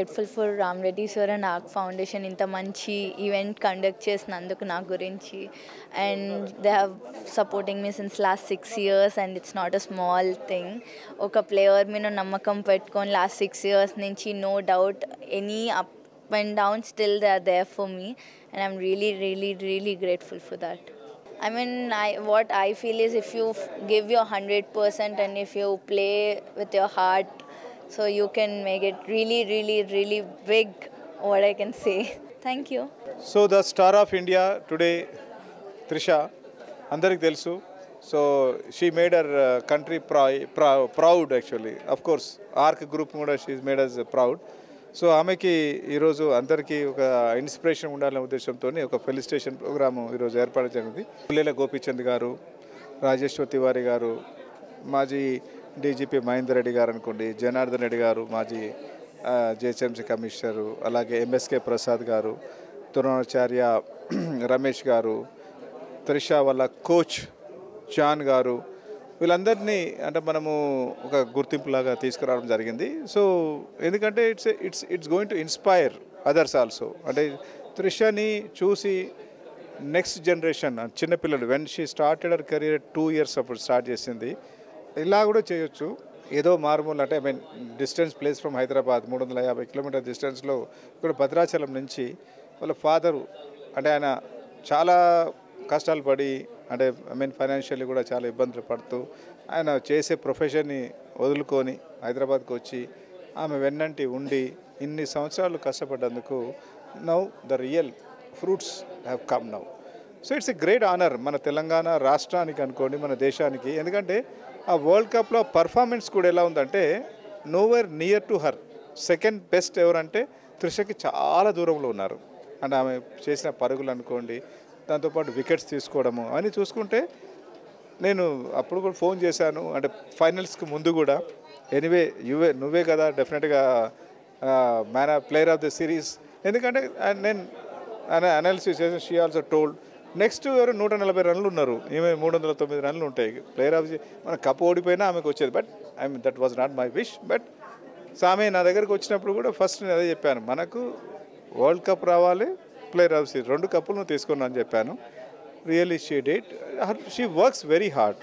grateful for Ram Reddy sir and ARC Foundation ఇంత మంచి event conduct చేసినందుకు నా గురించి, and they have supporting me since last 6 years and it's not a small thing. ఒక player మీద నమ్మకం పెట్టుకొని లాస్ట్ 6 years నుంచి no doubt any up and down still they are there for me, and I'm really grateful for that. I mean, what I feel is if you give your 100% and if you play with your heart, so you can make it really big, what I can say. Thank you. So the star of India today, Trisha, andariki telusu. So she made her country proud actually. Of course, ARC group kuda she has made us proud. So ఆమెకి ఈరోజు అందరికీ ఒక inspiration ఉండాలనే ఉద్దేశంతో ఒక felicitation programme ఈరోజు ఏర్పాటు జరిగింది. పుల్లేల గోపీచంద్ గారు, రాజేశ్వర్ తివారీ గారు, మాజీ డీజీపీ మహేందర్ రెడ్డి గారు అనుకోండి, జనార్దన్ రెడ్డి గారు మాజీ జిహెచ్ఎంసీ కమిషనరు, అలాగే ఎంఎస్కే ప్రసాద్ గారు, ద్రోణాచార్య రమేష్ గారు, త్రిషా వాళ్ళ కోచ్ జాన్ గారు, వీళ్ళందరినీ అంటే మనము ఒక గుర్తింపులాగా తీసుకురావడం జరిగింది. సో ఎందుకంటే it's going to inspire others also. అంటే త్రిషని చూసి నెక్స్ట్ జనరేషన్ చిన్నపిల్లలు when she started our career 2 years అప్పుడు స్టార్ట్ చేసింది. ఇలా కూడా చేయొచ్చు. ఏదో మారుమూల అంటే I mean distance place from Hyderabad 350 kilometers డిస్టెన్స్లో ఇక్కడ భద్రాచలం నుంచి వాళ్ళ ఫాదరు అంటే ఆయన చాలా కష్టాలు పడి అంటే ఐ మీన్ ఫైనాన్షియల్లీ కూడా చాలా ఇబ్బందులు పడుతూ ఆయన చేసే ప్రొఫెషన్ని వదులుకొని హైదరాబాద్కి వచ్చి ఆమె వెన్నంటి ఉండి ఇన్ని సంవత్సరాలు కష్టపడ్డందుకు now the real fruits have come now. So it's a great honour మన తెలంగాణ రాష్ట్రానికి అనుకోండి, మన దేశానికి. ఎందుకంటే ఆ వరల్డ్ కప్లో పర్ఫార్మెన్స్ కూడా ఎలా ఉందంటే nowhere near to her. Second best ఎవరంటే త్రిషకి చాలా దూరంలో ఉన్నారు. అంటే ఆమె చేసిన పరుగులు అనుకోండి, దాంతోపాటు వికెట్స్ తీసుకోవడము అని చూసుకుంటే నేను అప్పుడు కూడా ఫోన్ చేశాను అంటే ఫైనల్స్కి ముందు కూడా. ఎనీవే నువ్వే కదా డెఫినెట్గా ప్లేయర్ ఆఫ్ ద సిరీస్. ఎందుకంటే నేను అనాలిసిస్ చేసిన షీ ఆల్సో టోల్డ్ నెక్స్ట్ ఎవరు 140 runs ఉన్నారు, ఈమె 309 runs ఉంటాయి. ప్లేయర్ ఆఫ్ మన కప్ ఓడిపోయినా ఆమెకు వచ్చేది. But I mean that was not my wish. But ఆమె నా దగ్గరకు వచ్చినప్పుడు కూడా ఫస్ట్ నేను అదే చెప్పాను, మనకు వరల్డ్ కప్ రావాలి, ప్లేయర్ ఆఫ్ సిరీస్ 2 కప్పులు నువ్వు తీసుకున్నా అని చెప్పాను. Really she did. She works very hard.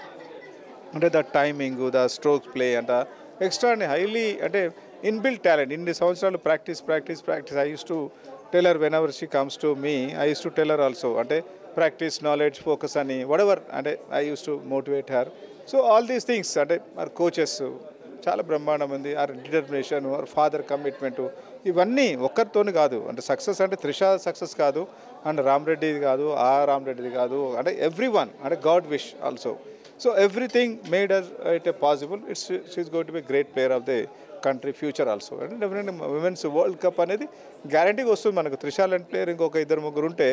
అంటే the timing, the strokes play అంట ఎక్స్ట్రా హైలీ అంటే ఇన్బిల్ట్ టాలెంట్. ఇన్ని సంవత్సరాలు practice. I use to tell her whenever she comes to me, I use to tell her also అంటే practice, knowledge, focus అని whatever అంటే I use to motivate her. So all these things అంటే మరి coaches చాలా బ్రహ్మాండం ఉంది. Our determination, our father commitment, ఇవన్నీ ఒక్కరితోని కాదు. అంటే సక్సెస్ అంటే త్రిష సక్సెస్ కాదు, అండ్ రామ్ రెడ్డిది కాదు, రామ్ రెడ్డిది కాదు, అంటే ఎవ్రీ వన్ అంటే God wish also. So everything made us it a possible. She's going to be great player of the country future also. అంటే డెఫినెట్లీ విమెన్స్ వరల్డ్ కప్ అనేది గ్యారంటీగా వస్తుంది మనకు. త్రిష లాంటి ప్లేయర్ ఇంకొక 2-3 ఉంటే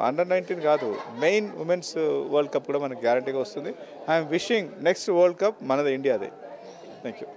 Under-19 కాదు, మెయిన్ ఉమెన్స్ వరల్డ్ కప్ కూడా మనకు గ్యారంటీగా వస్తుంది. I'm wishing next world cup మనది ఇండియాదే. Thank you.